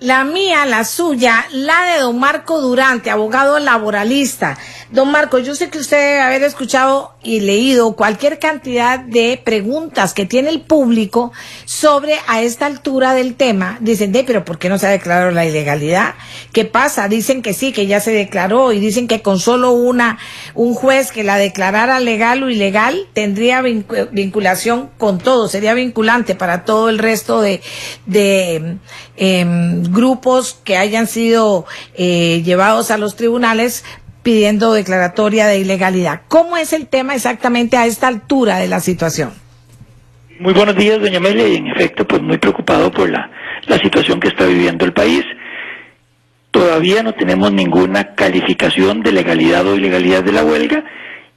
La mía, la suya, la de don Marco Durante, abogado laboralista. Don Marco, yo sé que usted debe haber escuchado y leído cualquier cantidad de preguntas que tiene el público sobre a esta altura del tema. Dicen, pero ¿por qué no se ha declarado la ilegalidad? ¿Qué pasa? Dicen que sí, que ya se declaró, y dicen que con solo un juez que la declarara legal o ilegal tendría vinculación con todo, sería vinculante para todo el resto de grupos que hayan sido llevados a los tribunales pidiendo declaratoria de ilegalidad. ¿Cómo es el tema exactamente a esta altura de la situación? Muy buenos días, doña Amelia, y en efecto, pues muy preocupado por la situación que está viviendo el país. Todavía no tenemos ninguna calificación de legalidad o ilegalidad de la huelga,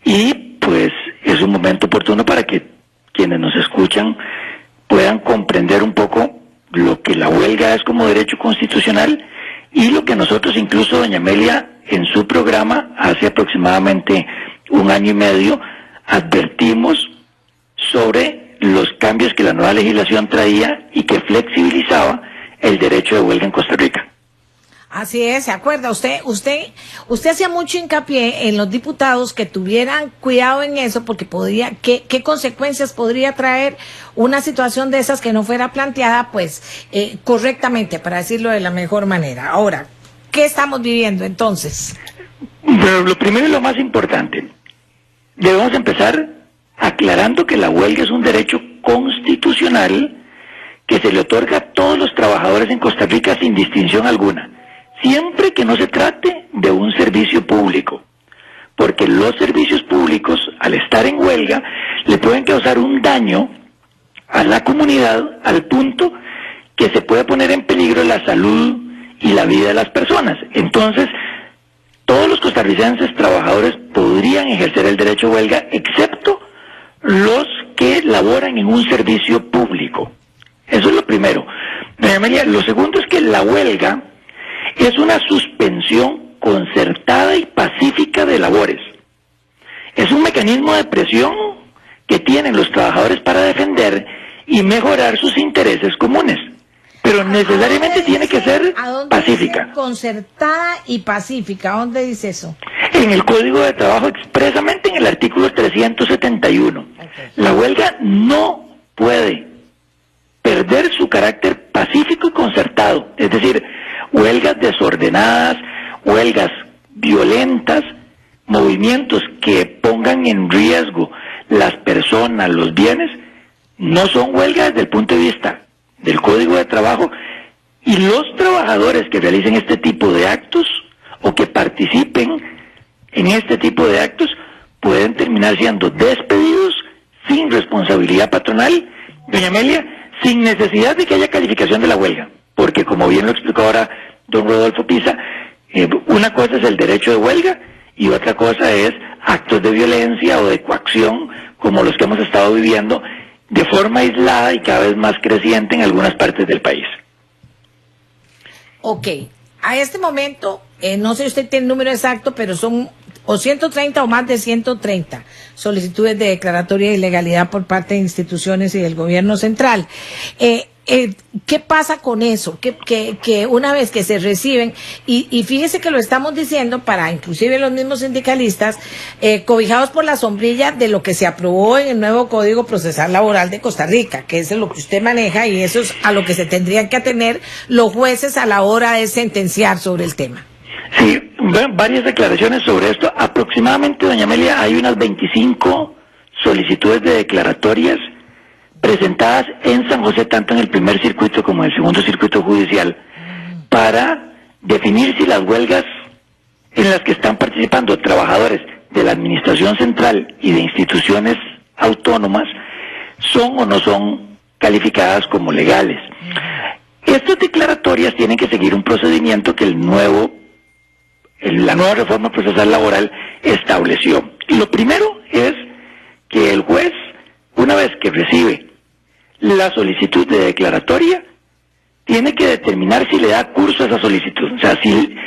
y pues es un momento oportuno para que quienes nos escuchan puedan comprender un poco lo que la huelga es como derecho constitucional y lo que nosotros, incluso doña Amelia, en su programa hace aproximadamente 1 año y medio advertimos sobre los cambios que la nueva legislación traía y que flexibilizaba el derecho de huelga en Costa Rica. Así es, ¿se acuerda? Usted hacía mucho hincapié en los diputados que tuvieran cuidado en eso, porque ¿qué consecuencias podría traer una situación de esas que no fuera planteada, pues, correctamente, para decirlo de la mejor manera? Ahora, ¿qué estamos viviendo entonces? Pero lo primero y lo más importante, debemos empezar aclarando que la huelga es un derecho constitucional que se le otorga a todos los trabajadores en Costa Rica sin distinción alguna, siempre que no se trate de un servicio público, porque los servicios públicos, al estar en huelga, le pueden causar un daño a la comunidad al punto que se puede poner en peligro la salud y la vida de las personas. Entonces, todos los costarricenses trabajadores podrían ejercer el derecho a huelga, excepto los que laboran en un servicio público. Eso es lo primero. Doña Amelia, lo segundo es que la huelga es una suspensión concertada y pacífica de labores. Es un mecanismo de presión que tienen los trabajadores para defender y mejorar sus intereses comunes, pero necesariamente tiene que ser pacífica. Dice concertada y pacífica? ¿A dónde dice eso? En el Código de Trabajo, expresamente en el artículo 371. Okay. La huelga no puede perder su carácter pacífico y concertado, es decir, huelgas desordenadas, huelgas violentas, movimientos que pongan en riesgo las personas, los bienes, no son huelgas desde el punto de vista del Código de Trabajo, y los trabajadores que realicen este tipo de actos o que participen en este tipo de actos pueden terminar siendo despedidos sin responsabilidad patronal, doña Amelia, sin necesidad de que haya calificación de la huelga, porque como bien lo explicó ahora don Rodolfo Pisa, una cosa es el derecho de huelga y otra cosa es actos de violencia o de coacción como los que hemos estado viviendo de forma aislada y cada vez más creciente en algunas partes del país. Ok, a este momento, no sé si usted tiene el número exacto, pero son o 130 o más de 130 solicitudes de declaratoria de ilegalidad por parte de instituciones y del gobierno central. ¿Qué pasa con eso? Que una vez que se reciben, y fíjese que lo estamos diciendo para inclusive los mismos sindicalistas, cobijados por la sombrilla de lo que se aprobó en el nuevo Código Procesal Laboral de Costa Rica, que es lo que usted maneja, y eso es a lo que se tendrían que atener los jueces a la hora de sentenciar sobre el tema. Sí, varias declaraciones sobre esto. Aproximadamente, doña Amelia, hay unas 25 solicitudes de declaratorias presentadas en San José, tanto en el primer circuito como en el segundo circuito judicial, para definir si las huelgas en las que están participando trabajadores de la administración central y de instituciones autónomas son o no son calificadas como legales. Estas declaratorias tienen que seguir un procedimiento que la nueva reforma procesal laboral estableció. Y lo primero es que el juez, una vez que recibe la solicitud de declaratoria, tiene que determinar si le da curso a esa solicitud. O sea, si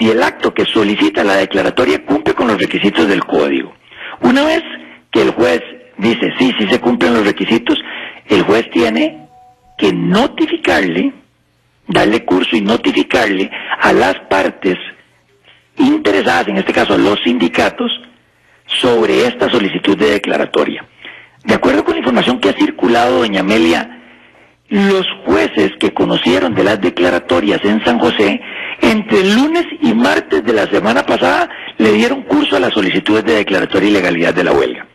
el acto que solicita la declaratoria cumple con los requisitos del código. Una vez que el juez dice sí se cumplen los requisitos, el juez tiene que notificarle, darle curso y notificarle a las partes interesadas, en este caso los sindicatos, sobre esta solicitud de declaratoria. De acuerdo con la información que ha circulado, doña Amelia, los jueces que conocieron de las declaratorias en San José, entre el lunes y martes de la semana pasada, le dieron curso a las solicitudes de declaratoria y legalidad de la huelga.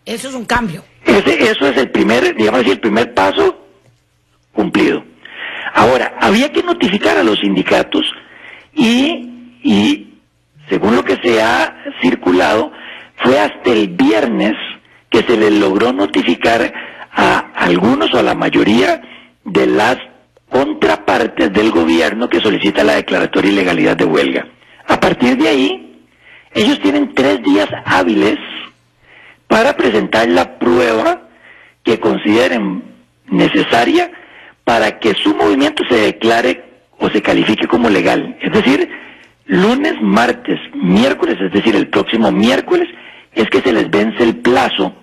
Eso es un cambio. Eso es el primer, digamos así, el primer paso cumplido. Ahora, había que notificar a los sindicatos y según lo que se ha circulado, fue hasta el viernes que se les logró notificar a algunos o a la mayoría de las contrapartes del gobierno que solicita la declaratoria y legalidad de huelga. A partir de ahí, ellos tienen 3 días hábiles para presentar la prueba que consideren necesaria para que su movimiento se declare o se califique como legal. Es decir, lunes, martes, miércoles, es decir, el próximo miércoles, es que se les vence el plazo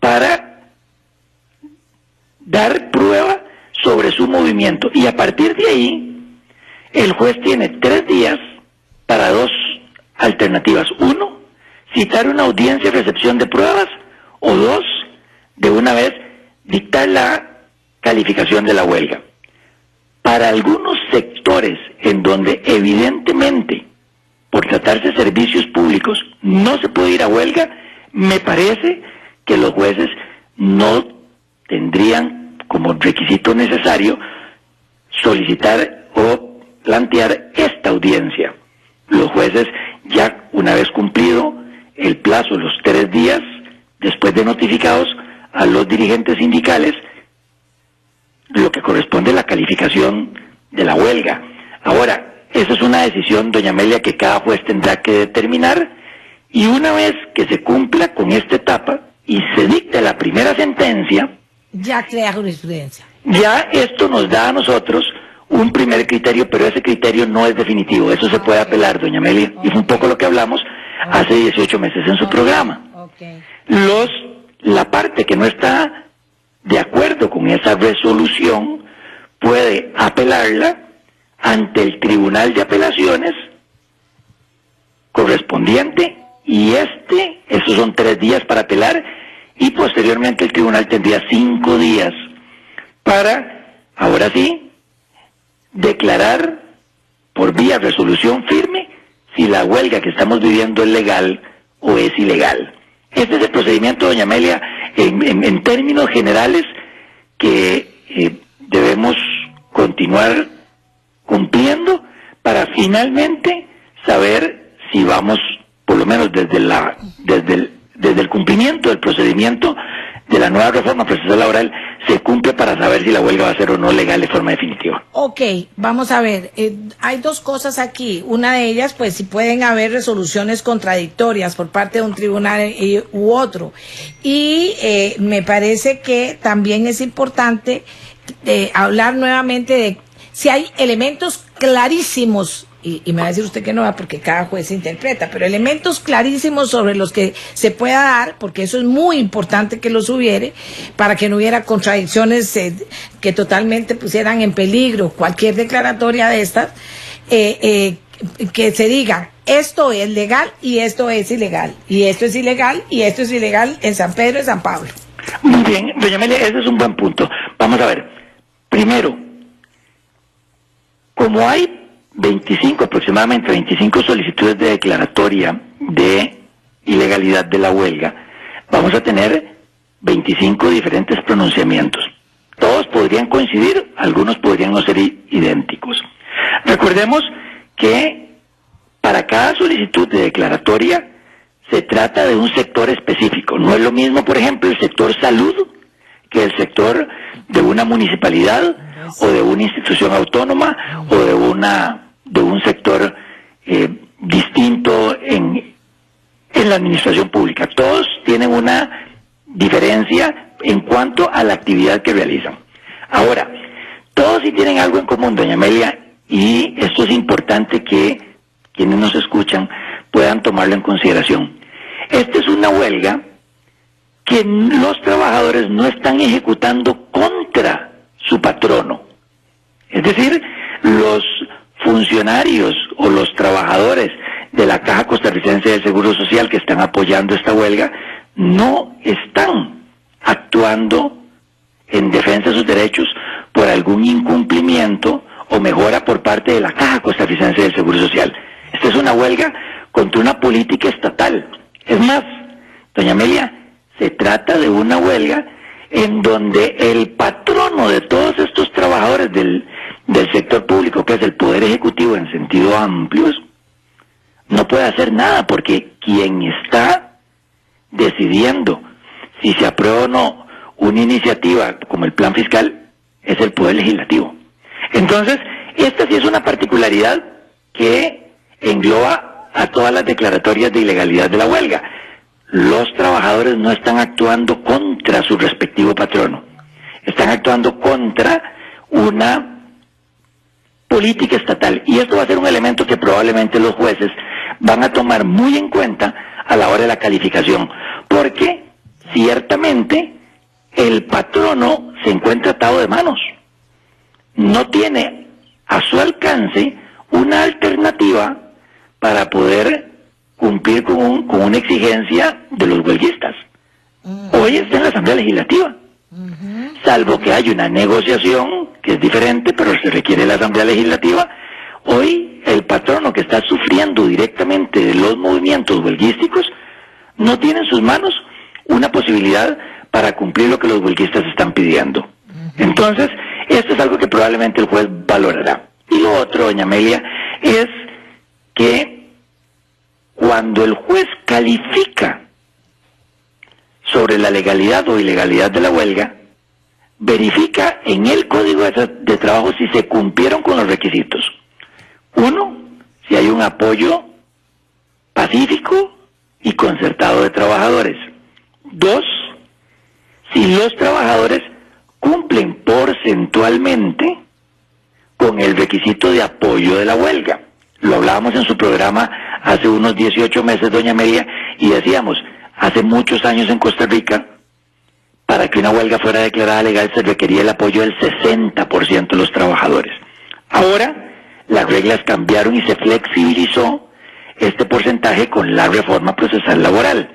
para dar prueba sobre su movimiento. Y a partir de ahí, el juez tiene 3 días para 2 alternativas. 1, citar una audiencia de recepción de pruebas, o 2, de una vez dictar la calificación de la huelga. Para algunos sectores en donde evidentemente, por tratarse de servicios públicos, no se puede ir a huelga, me parece que los jueces no tendrían como requisito necesario solicitar o plantear esta audiencia. Los jueces, ya una vez cumplido el plazo, los 3 días, después de notificados a los dirigentes sindicales, lo que corresponde a la calificación de la huelga. Ahora, esa es una decisión, doña Amelia, que cada juez tendrá que determinar, y una vez que se cumpla con esta etapa y se dicte la primera sentencia, ya crea jurisprudencia. Ya esto nos da a nosotros un primer criterio, pero ese criterio no es definitivo. Eso se puede apelar, doña Amelia, y fue un poco lo que hablamos hace 18 meses en su programa. La parte que no está de acuerdo con esa resolución puede apelarla ante el Tribunal de Apelaciones correspondiente, y esos son 3 días para apelar, y posteriormente el tribunal tendría 5 días para, ahora sí, declarar por vía resolución firme si la huelga que estamos viviendo es legal o es ilegal. Este es el procedimiento, doña Amelia, en términos generales, que debemos continuar cumpliendo para finalmente saber si vamos, por lo menos desde el cumplimiento del procedimiento de la nueva reforma procesal laboral, se cumple para saber si la huelga va a ser o no legal de forma definitiva. Ok, vamos a ver, hay 2 cosas aquí. Una de ellas, pues si pueden haber resoluciones contradictorias por parte de un tribunal u otro. Y me parece que también es importante hablar nuevamente de si hay elementos clarísimos, y me va a decir usted que no, porque cada juez interpreta, pero elementos clarísimos sobre los que se pueda dar, porque eso es muy importante que los hubiere, para que no hubiera contradicciones que totalmente pusieran en peligro cualquier declaratoria de estas, que se diga, esto es legal y esto es ilegal, y esto es ilegal y esto es ilegal en San Pedro y San Pablo. Muy bien, doña Amelia, ese es un buen punto. Vamos a ver, primero, como hay aproximadamente 25 solicitudes de declaratoria de ilegalidad de la huelga, vamos a tener 25 diferentes pronunciamientos. Todos podrían coincidir, algunos podrían no ser idénticos. Recordemos que para cada solicitud de declaratoria se trata de un sector específico. No es lo mismo, por ejemplo, el sector salud que el sector de una municipalidad o de una institución autónoma o de un sector distinto en la administración pública. Todos tienen una diferencia en cuanto a la actividad que realizan. Ahora, todos sí tienen algo en común, doña Amelia, y esto es importante que quienes nos escuchan puedan tomarlo en consideración. Esta es una huelga que los trabajadores no están ejecutando contra su patrono. Es decir, los funcionarios o los trabajadores de la Caja Costarricense de Seguro Social que están apoyando esta huelga no están actuando en defensa de sus derechos por algún incumplimiento o mejora por parte de la Caja Costarricense del Seguro Social. Esta es una huelga contra una política estatal. Es más, doña Amelia, se trata de una huelga en donde el patrono de todos estos trabajadores del sector público, que es el Poder Ejecutivo en sentido amplio, no puede hacer nada, porque quien está decidiendo si se aprueba o no una iniciativa como el plan fiscal es el Poder Legislativo. Entonces, esta sí es una particularidad que engloba a todas las declaratorias de ilegalidad de la huelga. Los trabajadores no están actuando contra su respectivo patrono, están actuando contra una política estatal, y esto va a ser un elemento que probablemente los jueces van a tomar muy en cuenta a la hora de la calificación, porque ciertamente el patrono se encuentra atado de manos, no tiene a su alcance una alternativa para poder cumplir con una exigencia de los huelguistas. Hoy está en la Asamblea Legislativa, salvo que haya una negociación que es diferente, pero se requiere la Asamblea Legislativa. Hoy el patrono, que está sufriendo directamente de los movimientos huelguísticos, no tiene en sus manos una posibilidad para cumplir lo que los huelguistas están pidiendo. Entonces, esto es algo que probablemente el juez valorará. Y lo otro, doña Amelia, es que cuando el juez califica sobre la legalidad o ilegalidad de la huelga, verifica en el Código de Trabajo si se cumplieron con los requisitos. Uno, si hay un apoyo pacífico y concertado de trabajadores. Dos, si los trabajadores cumplen porcentualmente con el requisito de apoyo de la huelga. Lo hablábamos en su programa hace unos 18 meses, doña Amelia, y decíamos, hace muchos años en Costa Rica, para que una huelga fuera declarada legal se requería el apoyo del 60% de los trabajadores. Ahora, las reglas cambiaron y se flexibilizó este porcentaje con la reforma procesal laboral.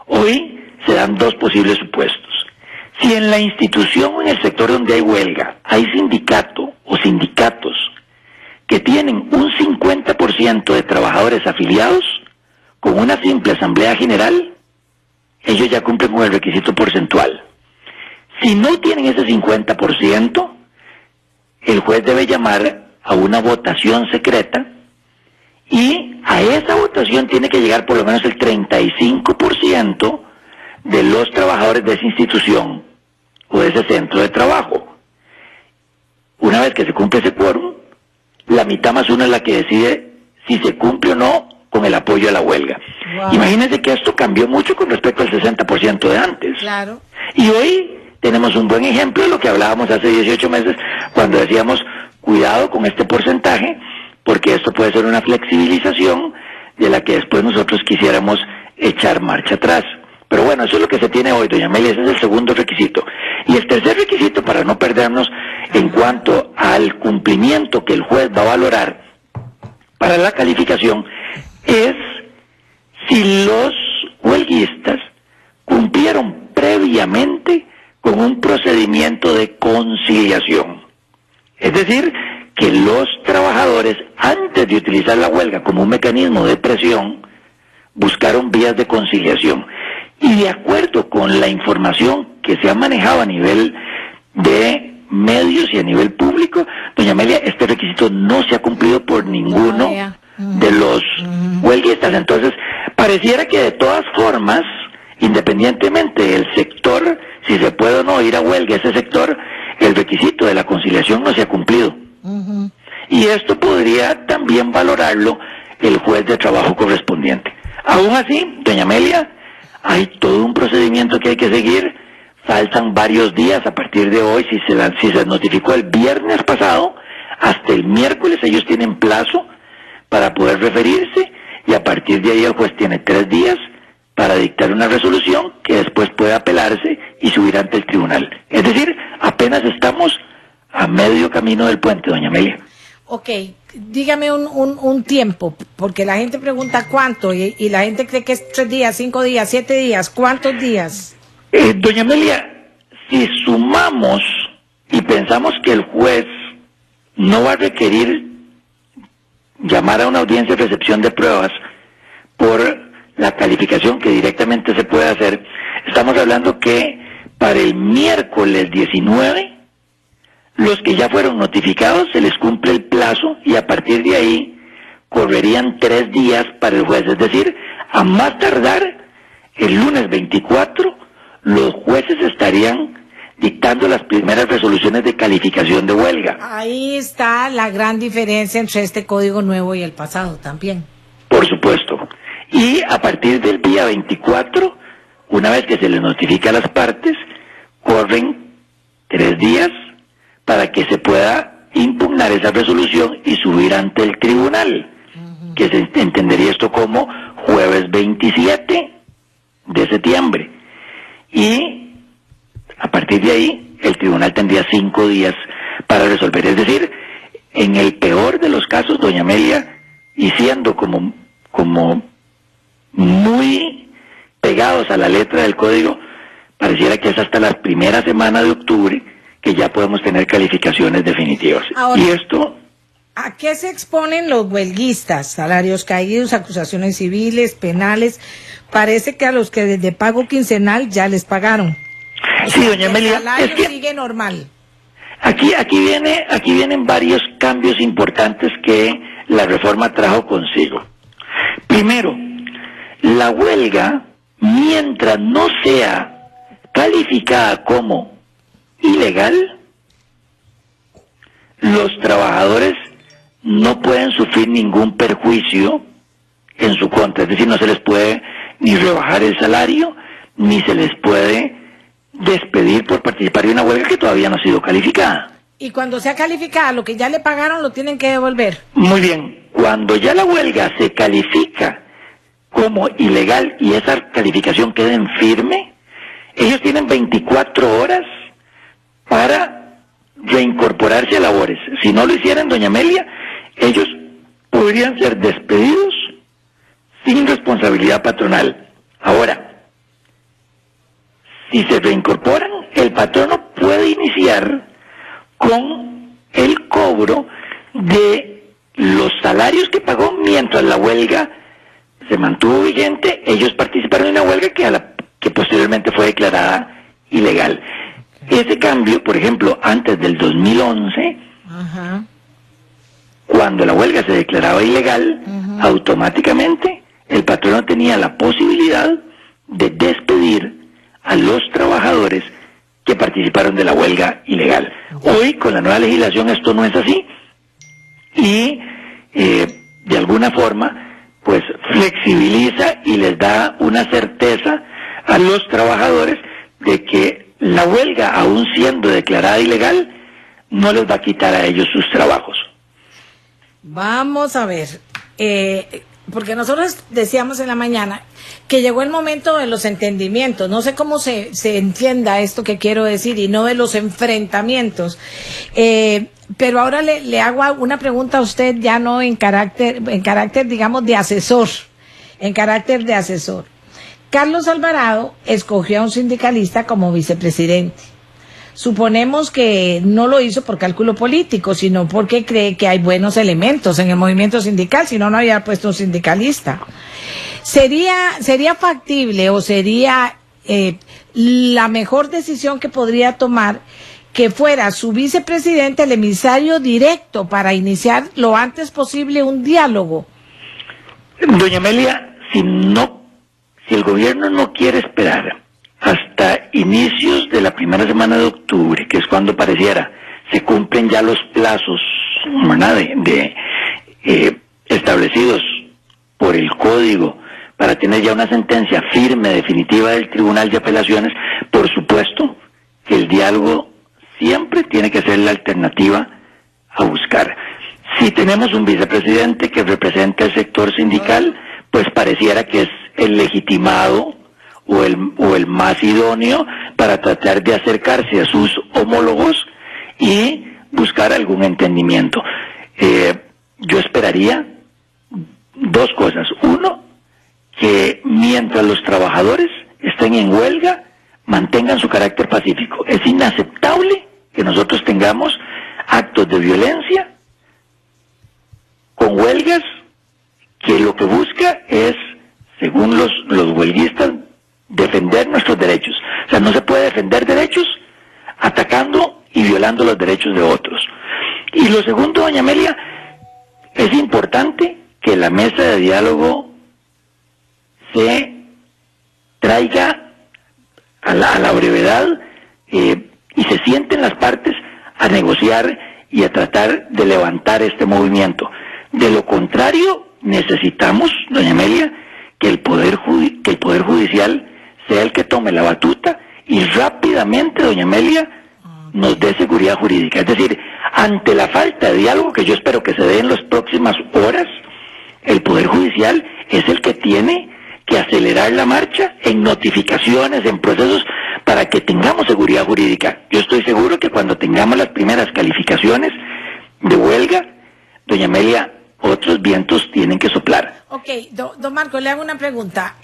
Hoy se dan dos posibles supuestos. Si en la institución o en el sector donde hay huelga hay sindicato o sindicatos que tienen un 50% de trabajadores afiliados, con una simple asamblea general, ellos ya cumplen con el requisito porcentual. Si no tienen ese 50%, el juez debe llamar a una votación secreta, y a esa votación tiene que llegar por lo menos el 35% de los trabajadores de esa institución o de ese centro de trabajo. Una vez que se cumple ese quórum, la mitad más uno es la que decide si se cumple o no con el apoyo a la huelga. Wow. Imagínense que esto cambió mucho con respecto al 60% de antes. Claro. Y hoy tenemos un buen ejemplo de lo que hablábamos hace 18 meses, cuando decíamos, cuidado con este porcentaje, porque esto puede ser una flexibilización de la que después nosotros quisiéramos echar marcha atrás. Pero bueno, eso es lo que se tiene hoy, doña Amelia, ese es el segundo requisito. Y el tercer requisito, para no perdernos en cuanto al cumplimiento que el juez va a valorar para la calificación, es si los huelguistas cumplieron previamente con un procedimiento de conciliación. Es decir, que los trabajadores, antes de utilizar la huelga como un mecanismo de presión, buscaron vías de conciliación. Y de acuerdo con la información que se ha manejado a nivel de medios y a nivel público, doña Amelia, este requisito no se ha cumplido por ninguno de los huelguistas. Entonces, pareciera que de todas formas, independientemente del sector, si se puede o no ir a huelga ese sector, el requisito de la conciliación no se ha cumplido. Y esto podría también valorarlo el juez de trabajo correspondiente. Aún así, doña Amelia, hay todo un procedimiento que hay que seguir. Faltan varios días a partir de hoy. Si se notificó el viernes pasado, hasta el miércoles ellos tienen plazo para poder referirse, y a partir de ahí el juez tiene 3 días para dictar una resolución que después puede apelarse y subir ante el tribunal. Es decir, apenas estamos a medio camino del puente, doña Amelia. Ok, dígame un tiempo, porque la gente pregunta cuánto y la gente cree que es 3 días, 5 días, 7 días. ¿Cuántos días? Doña Amelia, si sumamos y pensamos que el juez no va a requerir llamar a una audiencia de recepción de pruebas por la calificación que directamente se puede hacer, estamos hablando que para el miércoles 19, los que ya fueron notificados se les cumple el plazo y a partir de ahí correrían 3 días para el juez. Es decir, a más tardar el lunes 24, los jueces estarían dictando las primeras resoluciones de calificación de huelga. Ahí está la gran diferencia entre este código nuevo y el pasado también. Por supuesto. Y a partir del día 24, una vez que se les notifica a las partes, corren 3 días para que se pueda impugnar esa resolución y subir ante el tribunal, que se entendería esto como jueves 27 de septiembre. Y a partir de ahí, el tribunal tendría 5 días para resolver. Es decir, en el peor de los casos, doña Amelia, y siendo como muy pegados a la letra del código, pareciera que es hasta la primera semana de octubre que ya podemos tener calificaciones definitivas. Ahora, y esto... ¿A qué se exponen los huelguistas? Salarios caídos, acusaciones civiles, penales. Parece que a los que desde pago quincenal ya les pagaron. Sí, doña Amelia, el salario es que sigue normal. aquí vienen varios cambios importantes que la reforma trajo consigo. Primero, la huelga, mientras no sea calificada como ilegal, los trabajadores no pueden sufrir ningún perjuicio en su contra. Es decir, no se les puede ni rebajar el salario, ni se les puede despedir por participar en una huelga que todavía no ha sido calificada. Y cuando sea calificada, lo que ya le pagaron lo tienen que devolver. Muy bien, cuando ya la huelga se califica como ilegal y esa calificación queda en firme, ellos tienen 24 horas para reincorporarse a labores. Si no lo hicieran, doña Amelia, ellos podrían ser despedidos sin responsabilidad patronal. Ahora, si se reincorporan, el patrono puede iniciar con el cobro de los salarios que pagó mientras la huelga se mantuvo vigente. Ellos participaron en una huelga que posteriormente fue declarada ilegal. Ese cambio, por ejemplo, antes del 2011, Ajá. cuando la huelga se declaraba ilegal, automáticamente el patrono tenía la posibilidad de despedir a los trabajadores que participaron de la huelga ilegal. Hoy, con la nueva legislación, esto no es así y de alguna forma pues flexibiliza y les da una certeza a los trabajadores de que la huelga, aún siendo declarada ilegal, no les va a quitar a ellos sus trabajos. Vamos a ver, porque nosotros decíamos en la mañana que llegó el momento de los entendimientos. No sé cómo se entienda esto que quiero decir y no de los enfrentamientos. Pero ahora le hago una pregunta a usted, ya no en carácter, digamos, de asesor, en carácter de asesor. Carlos Alvarado escogió a un sindicalista como vicepresidente. Suponemos que no lo hizo por cálculo político, sino porque cree que hay buenos elementos en el movimiento sindical, si no, no había puesto un sindicalista. ¿Sería factible o sería la mejor decisión que podría tomar que fuera su vicepresidente el emisario directo para iniciar lo antes posible un diálogo? Doña Amelia, si el gobierno no quiere esperar hasta inicios de la primera semana de octubre, que es cuando pareciera se cumplen ya los plazos, ¿verdad?, establecidos por el código para tener ya una sentencia firme, definitiva del Tribunal de Apelaciones, por supuesto que el diálogo siempre tiene que ser la alternativa a buscar. Si tenemos un vicepresidente que representa el sector sindical, pues pareciera que es el legitimado o el más idóneo para tratar de acercarse a sus homólogos y buscar algún entendimiento. Yo esperaría dos cosas. Uno, que mientras los trabajadores estén en huelga, mantengan su carácter pacífico. Es inaceptable que nosotros tengamos actos de violencia con huelgas que lo que busca es, según los huelguistas, defender nuestros derechos. O sea, no se puede defender derechos atacando y violando los derechos de otros. Y lo segundo, doña Amelia, es importante que la mesa de diálogo se traiga a la brevedad y se sienten las partes a negociar y a tratar de levantar este movimiento. De lo contrario, necesitamos, doña Amelia, que el Poder Judicial sea el que tome la batuta y rápidamente, doña Amelia, nos dé seguridad jurídica. Es decir, ante la falta de diálogo, que yo espero que se dé en las próximas horas, el Poder Judicial es el que tiene que acelerar la marcha en notificaciones, en procesos, para que tengamos seguridad jurídica. Yo estoy seguro que cuando tengamos las primeras calificaciones de huelga, doña Amelia, otros vientos tienen que soplar. Ok, don Marco, le hago una pregunta.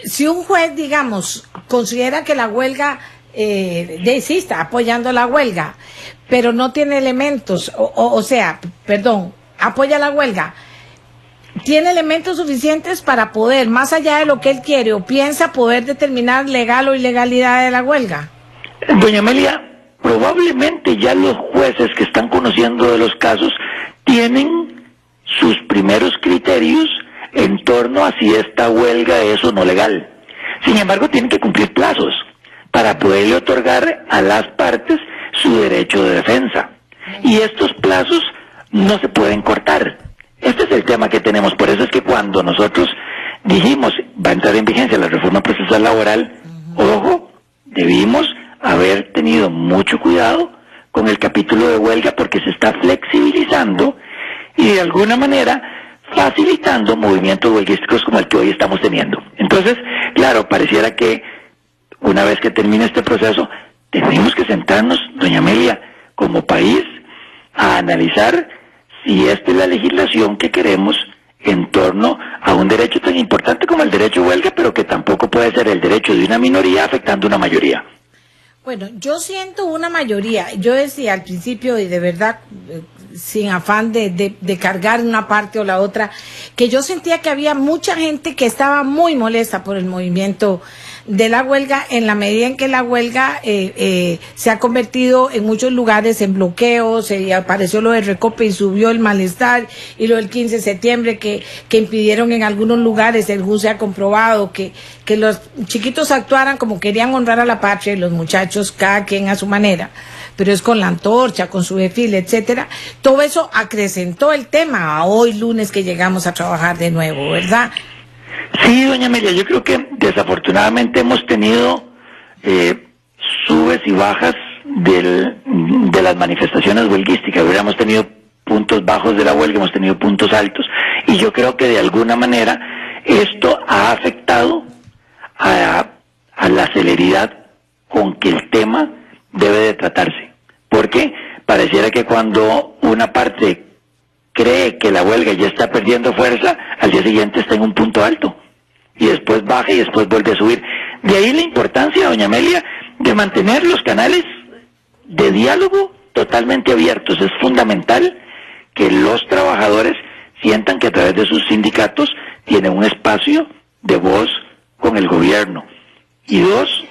Si un juez, digamos, considera que la huelga, sí está apoyando la huelga, pero no tiene elementos, apoya la huelga, ¿tiene elementos suficientes para poder, más allá de lo que él quiere o piensa, poder determinar legal o ilegalidad de la huelga? Doña Amelia, probablemente ya los jueces que están conociendo de los casos tienen sus primeros criterios en torno a si esta huelga es o no legal. Sin embargo, tienen que cumplir plazos para poderle otorgar a las partes su derecho de defensa. Y estos plazos no se pueden cortar. Este es el tema que tenemos. Por eso es que cuando nosotros dijimos va a entrar en vigencia la reforma procesal laboral, ojo, debimos haber tenido mucho cuidado con el capítulo de huelga porque se está flexibilizando y de alguna manera facilitando movimientos huelguísticos como el que hoy estamos teniendo. Entonces, claro, pareciera que una vez que termine este proceso, tenemos que sentarnos, doña Amelia, como país, a analizar si esta es la legislación que queremos en torno a un derecho tan importante como el derecho a huelga, pero que tampoco puede ser el derecho de una minoría afectando a una mayoría. Bueno, yo siento una mayoría. Yo decía al principio, y de verdad, sin afán de cargar una parte o la otra, que yo sentía que había mucha gente que estaba muy molesta por el movimiento de la huelga, en la medida en que la huelga se ha convertido en muchos lugares en bloqueos, apareció lo de Recope y subió el malestar, y lo del 15 de septiembre que impidieron en algunos lugares, el JUS se ha comprobado que los chiquitos actuaran como querían honrar a la patria y los muchachos cada quien a su manera, pero es con la antorcha, con su desfile, etcétera. Todo eso acrecentó el tema a hoy lunes que llegamos a trabajar de nuevo, ¿verdad? Sí, doña Amelia, yo creo que desafortunadamente hemos tenido subes y bajas de las manifestaciones huelguísticas. Hubiéramos tenido puntos bajos de la huelga, hemos tenido puntos altos, y yo creo que de alguna manera esto ha afectado a la celeridad con que el tema debe de tratarse. Porque pareciera que cuando una parte cree que la huelga ya está perdiendo fuerza, al día siguiente está en un punto alto, y después baja y después vuelve a subir. De ahí la importancia, doña Amelia, de mantener los canales de diálogo totalmente abiertos. Es fundamental que los trabajadores sientan que a través de sus sindicatos tienen un espacio de voz con el gobierno. Y dos,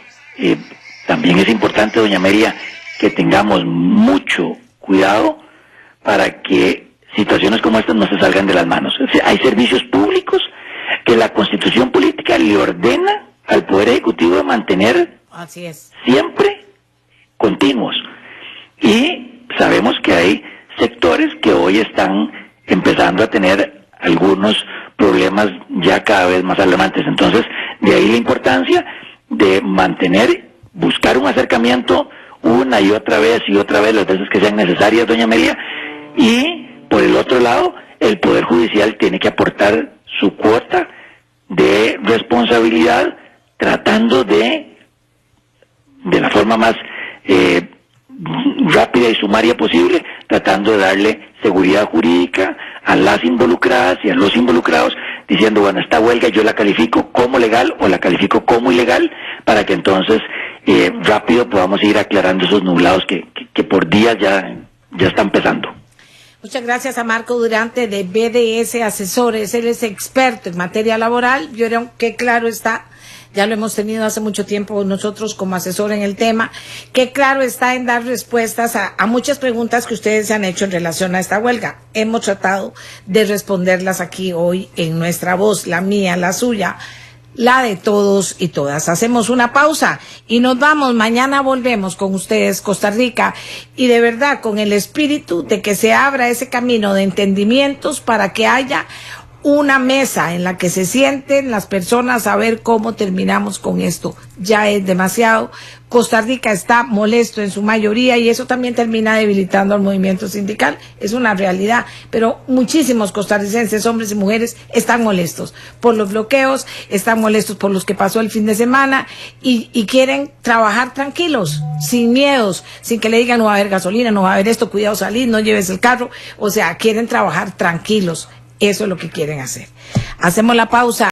también es importante, doña Amelia, que tengamos mucho cuidado para que situaciones como estas no se salgan de las manos. O sea, hay servicios públicos que la Constitución política le ordena al Poder Ejecutivo de mantener Así es. siempre continuos. Y sabemos que hay sectores que hoy están empezando a tener algunos problemas ya cada vez más alarmantes. Entonces, de ahí la importancia de mantener, buscar un acercamiento una y otra vez las veces que sean necesarias, doña Amelia, y por el otro lado, el Poder Judicial tiene que aportar su cuota de responsabilidad, tratando de la forma más rápida rápida y sumaria posible, tratando de darle seguridad jurídica a las involucradas y a los involucrados, diciendo, bueno, esta huelga yo la califico como legal o la califico como ilegal, para que entonces rápido podamos ir aclarando esos nublados que por días ya están pesando. Muchas gracias a Marco Durante de BDS Asesores. Él es experto en materia laboral. Vieron qué claro está, ya lo hemos tenido hace mucho tiempo nosotros como asesor en el tema, qué claro está en dar respuestas a muchas preguntas que ustedes se han hecho en relación a esta huelga. Hemos tratado de responderlas aquí hoy en nuestra voz, la mía, la suya, la de todos y todas. Hacemos una pausa y nos vamos. Mañana volvemos con ustedes, Costa Rica, y de verdad con el espíritu de que se abra ese camino de entendimientos para que haya una mesa en la que se sienten las personas a ver cómo terminamos con esto. Ya es demasiado. Costa Rica está molesto en su mayoría y eso también termina debilitando al movimiento sindical. Es una realidad, pero muchísimos costarricenses, hombres y mujeres, están molestos por los bloqueos, están molestos por los que pasó el fin de semana y quieren trabajar tranquilos, sin miedos, sin que le digan no va a haber gasolina, no va a haber esto, cuidado salir, no lleves el carro. O sea, quieren trabajar tranquilos. Eso es lo que quieren hacer. Hacemos la pausa.